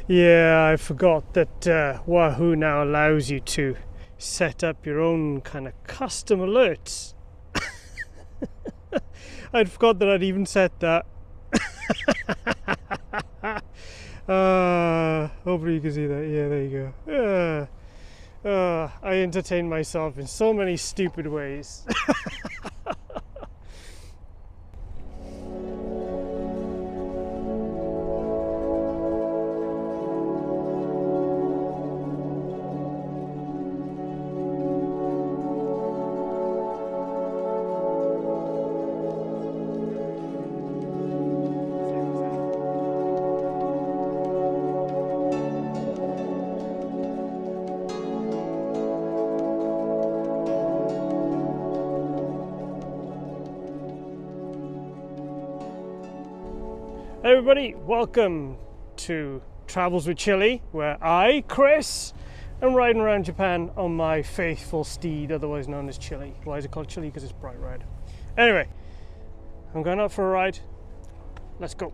Yeah, I forgot that Wahoo now allows you to set up your own kind of custom alerts. I'd forgot that I'd even set that. Hopefully you can see that. Yeah, there you go. I entertain myself in so many stupid ways. Hey everybody, welcome to Travels with Chili, where I, Chris, am riding around Japan on my faithful steed, otherwise known as Chili. Why is it called Chili? Because it's bright red. Anyway, I'm going out for a ride. Let's go.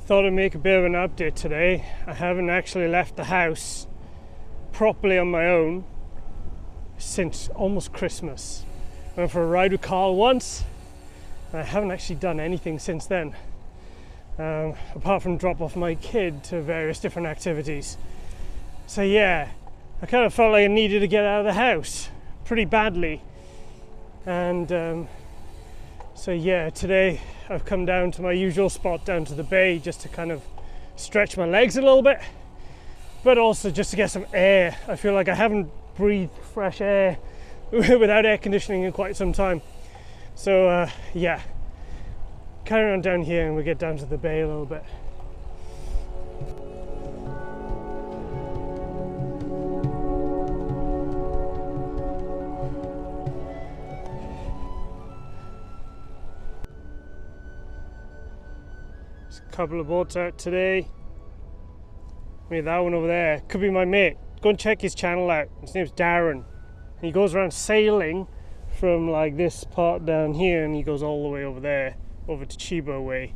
Thought I'd make a bit of an update today. I haven't actually left the house properly on my own since almost Christmas. I went for a ride with Carl once, and I haven't actually done anything since then, apart from drop off my kid to various different activities. So yeah, I kind of felt like I needed to get out of the house pretty badly. And so yeah, today I've come down to my usual spot down to the bay just to kind of stretch my legs a little bit, but also just to get some air. I feel like I haven't breathed fresh air without air conditioning in quite some time. So yeah, carry on down here and we get down to the bay a little bit. There's a couple of boats out today. I mean, that one over there could be my mate. Go and check his channel out. His name's Darren. He goes around sailing from like this part down here, and he goes all the way over there, over to Chiba way.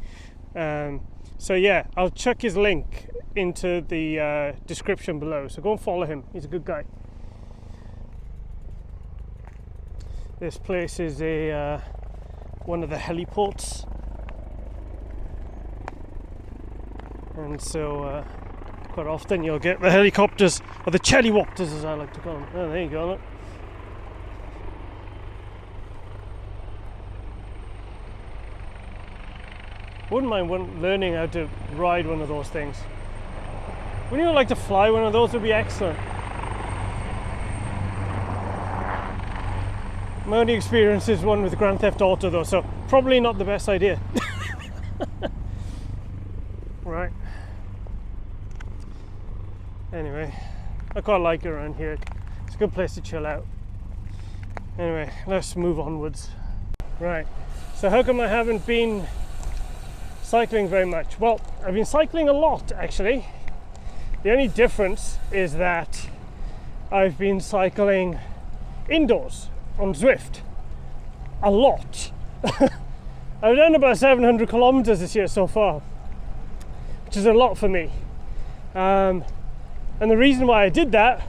So yeah, I'll chuck his link into the description below, so go and follow him. He's a good guy. This place is a one of the heliports, and so quite often you'll get the helicopters, or the cheliwopters as I like to call them. Oh, there you go, look. Wouldn't mind learning how to ride one of those things. Wouldn't you like to fly one of those? Would be excellent. My only experience is one with Grand Theft Auto though, so probably not the best idea. Right. Anyway, I quite like it around here. It's a good place to chill out. Anyway, let's move onwards. Right, so how come I haven't been cycling very much? Well, I've been cycling a lot actually. The only difference is that I've been cycling indoors on Zwift a lot. I've done about 700 kilometers this year so far, which is a lot for me. And the reason why I did that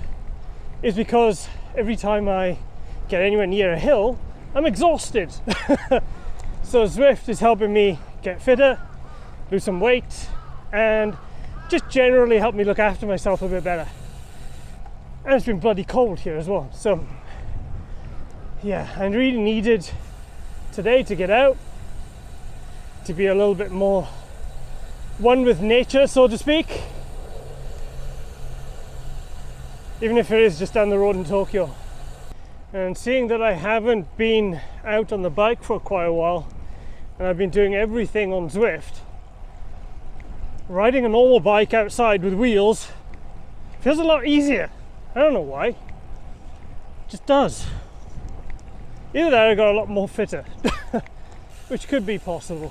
is because every time I get anywhere near a hill, I'm exhausted. So Zwift is helping me get fitter, lose some weight, and just generally help me look after myself a bit better. And it's been bloody cold here as well, so yeah, I really needed today to get out, to be a little bit more one with nature, so to speak, even if it is just down the road in Tokyo. And seeing that I haven't been out on the bike for quite a while, and I've been doing everything on Zwift, riding a normal bike outside with wheels feels a lot easier. I don't know why. It just does. Either that or I got a lot more fitter, which could be possible.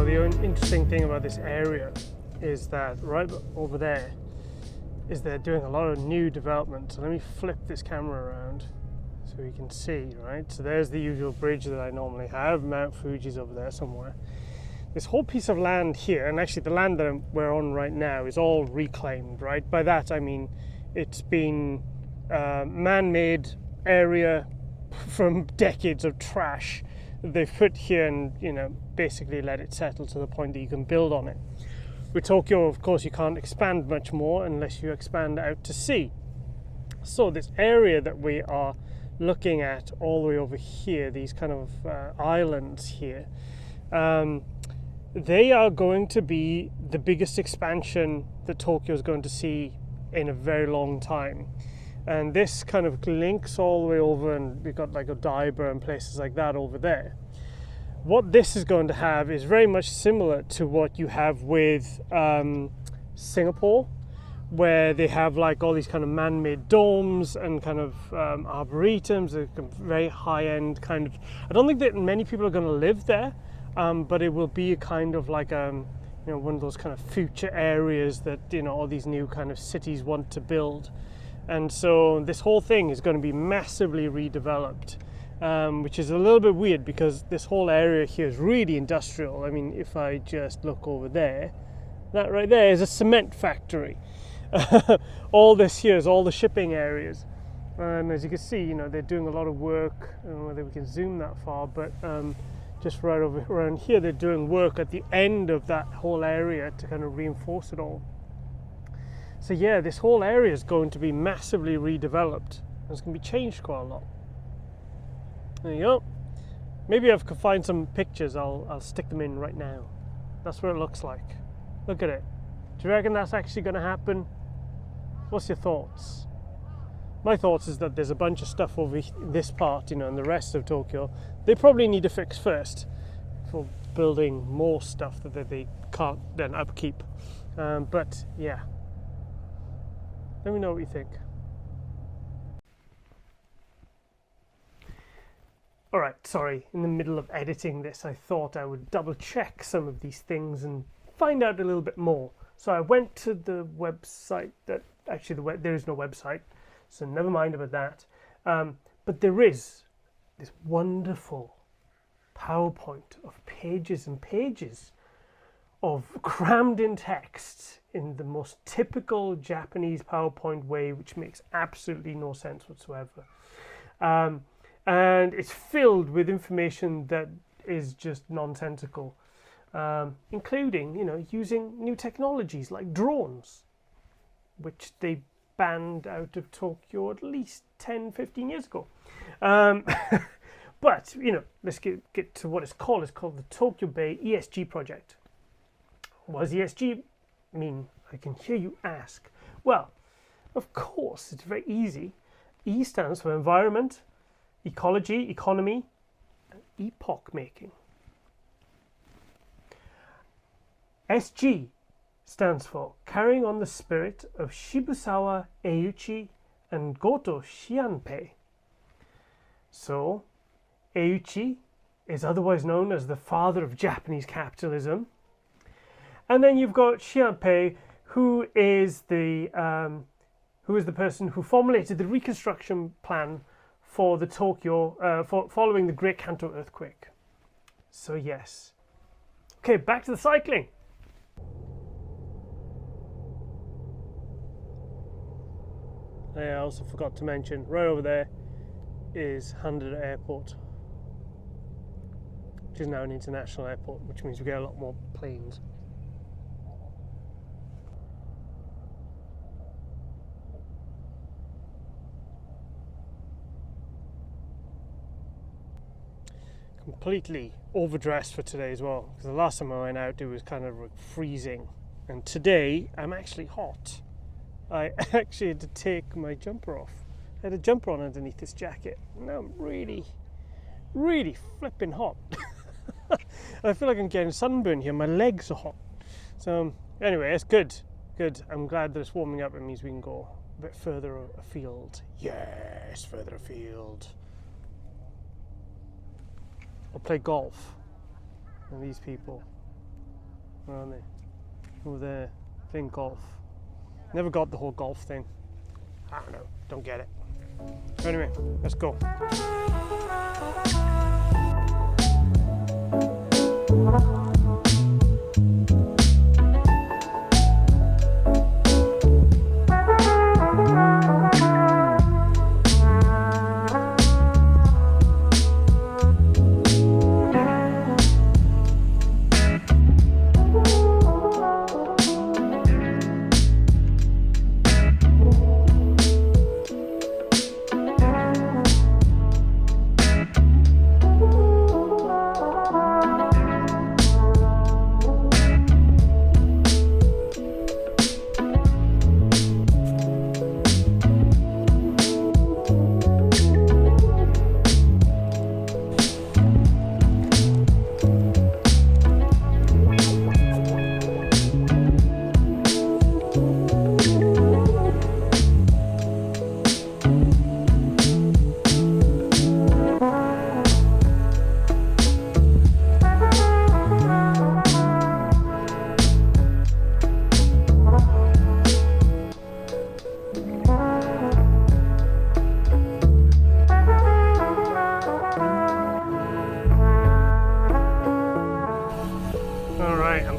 the interesting thing about this area is that right over there is they're doing a lot of new development. So let me flip this camera around so you can see, right? So there's the usual bridge that I normally have. Mount Fuji's over there somewhere. This whole piece of land here, and actually the land that we're on right now, is all reclaimed, right? By that I mean it's been man-made area from decades of trash that they've put here and, you know, basically let it settle to the point that you can build on it. With Tokyo, of course, you can't expand much more unless you expand out to sea. So this area that we are looking at all the way over here, these kind of islands here, they are going to be the biggest expansion that Tokyo is going to see in a very long time. And this kind of links all the way over, and we've got like Odaiba and places like that over there. What this is going to have is very much similar to what you have with Singapore, where they have like all these kind of man-made domes and kind of arboretums, a very high-end kind of. I don't think that many people are going to live there, but it will be a kind of like you know, one of those kind of future areas that, you know, all these new kind of cities want to build. And so this whole thing is going to be massively redeveloped, which is a little bit weird because this whole area here is really industrial. I mean, if I just look over there, that right there is a cement factory. All this here is all the shipping areas. And as you can see, you know, they're doing a lot of work. I don't know whether we can zoom that far, but just right over around here, they're doing work at the end of that whole area to kind of reinforce it all. So yeah, this whole area is going to be massively redeveloped. It's going to be changed quite a lot. There you go. Maybe if I can find some pictures, I'll stick them in right now. That's what it looks like. Look at it. Do you reckon that's actually going to happen? What's your thoughts? My thoughts is that there's a bunch of stuff over this part, you know, and the rest of Tokyo, they probably need to fix first for building more stuff that they can't then upkeep. But yeah. Let me know what you think. Alright, sorry, in the middle of editing this, I thought I would double check some of these things and find out a little bit more. So I went to the website that, actually there is no website, so never mind about that. But there is this wonderful PowerPoint of pages and pages of crammed in text in the most typical Japanese PowerPoint way, which makes absolutely no sense whatsoever. And it's filled with information that is just nonsensical, including, you know, using new technologies like drones, which they banned out of Tokyo at least 10, 15 years ago. But, you know, let's get to what it's called. It's called the Tokyo Bay ESG project. What does ESG mean? I can hear you ask. Well, of course, it's very easy. E stands for environment, ecology, economy, and epoch making. SG stands for carrying on the spirit of Shibusawa Eiichi and Goto Shianpei. So, Eiichi is otherwise known as the father of Japanese capitalism. And then you've got Shianpei, who is the person who formulated the reconstruction plan for the Tokyo, following the Great Kanto earthquake. So yes. Okay, back to the cycling. I also forgot to mention, right over there is Haneda Airport, which is now an international airport, which means we get a lot more planes. Completely overdressed for today as well, because the last time I went out it was kind of freezing, and today I'm actually hot. I actually had to take my jumper off. I had a jumper on underneath this jacket. Now I'm really flipping hot. I feel like I'm getting sunburn here. My legs are hot. So anyway, it's good. I'm glad that it's warming up. It means we can go a bit further afield. Yes, further afield. Or play golf. And these people Where are they? Over there. Playing golf. Never got the whole golf thing. I don't know. Don't get it. Anyway, let's go.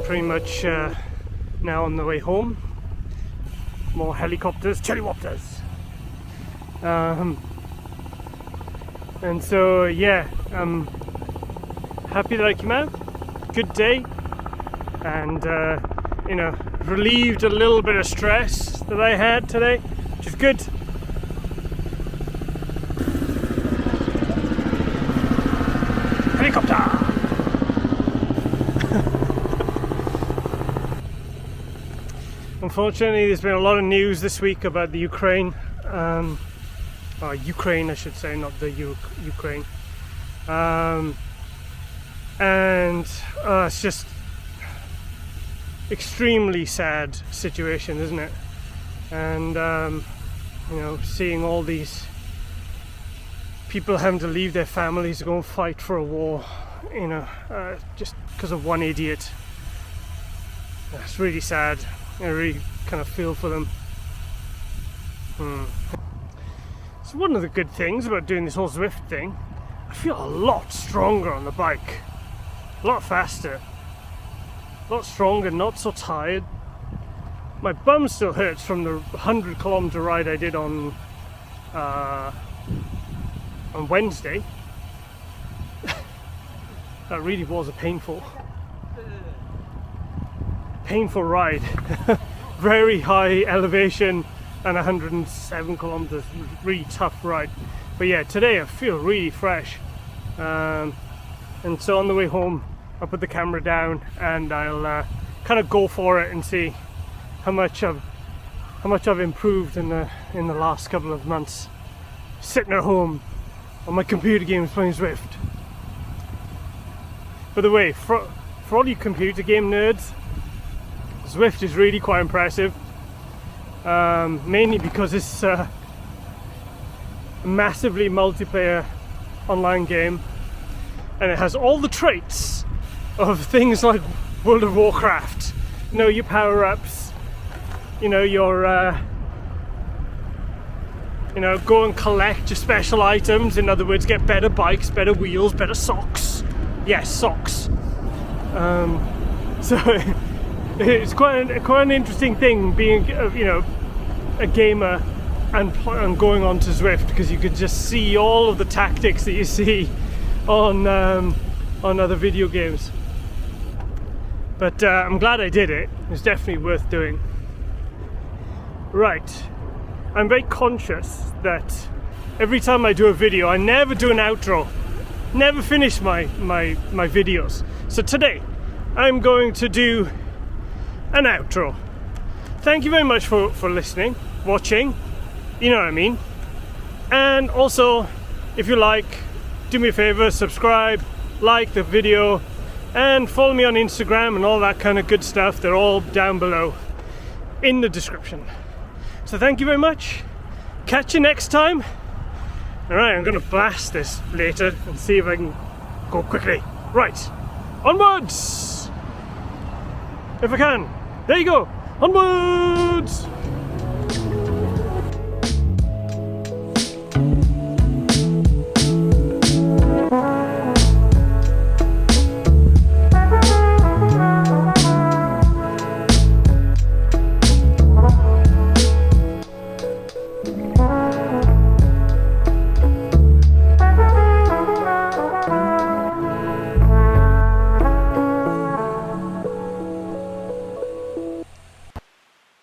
Pretty much now on the way home. More helicopters, chilliwopters. And so yeah, I'm happy that I came out. Good day, and you know, relieved a little bit of stress that I had today, which is good. Helicopter. Unfortunately, there's been a lot of news this week about the Ukraine, or Ukraine I should say, not the Ukraine, and it's just extremely sad situation, isn't it? And you know, seeing all these people having to leave their families to go and fight for a war, you know, just because of one idiot. It's really sad. I really kind of feel for them. So one of the good things about doing this whole Zwift thing, I feel a lot stronger on the bike, a lot faster, a lot stronger, not so tired. My bum still hurts from the 100-kilometer ride I did on Wednesday. That really was a painful ride. Very high elevation and 107 kilometers, really tough ride. But yeah, today I feel really fresh, and so on the way home I'll put the camera down and I'll kind of go for it and see how much I've improved in the last couple of months sitting at home on my computer games playing Zwift. By the way, for all you computer game nerds, Zwift is really quite impressive, mainly because it's a massively multiplayer online game, and it has all the traits of things like World of Warcraft. You know, your power-ups, you know, your you know, go and collect your special items. In other words, get better bikes, better wheels, better socks. Yes, socks. So it's quite an interesting thing being, you know, a gamer and going on to Zwift, because you could just see all of the tactics that you see on other video games. But I'm glad I did it. It's definitely worth doing. Right, I'm very conscious that every time I do a video, I never do an outro, never finish my videos. So today, I'm going to do an outro. Thank you very much for listening, watching, you know what I mean. And also, if you like, do me a favor, subscribe, like the video, and follow me on Instagram and all that kind of good stuff. They're all down below in the description. So thank you very much. Catch you next time. Alright, I'm gonna blast this later and see if I can go quickly. Right, onwards! if I can. There you go. Onwards!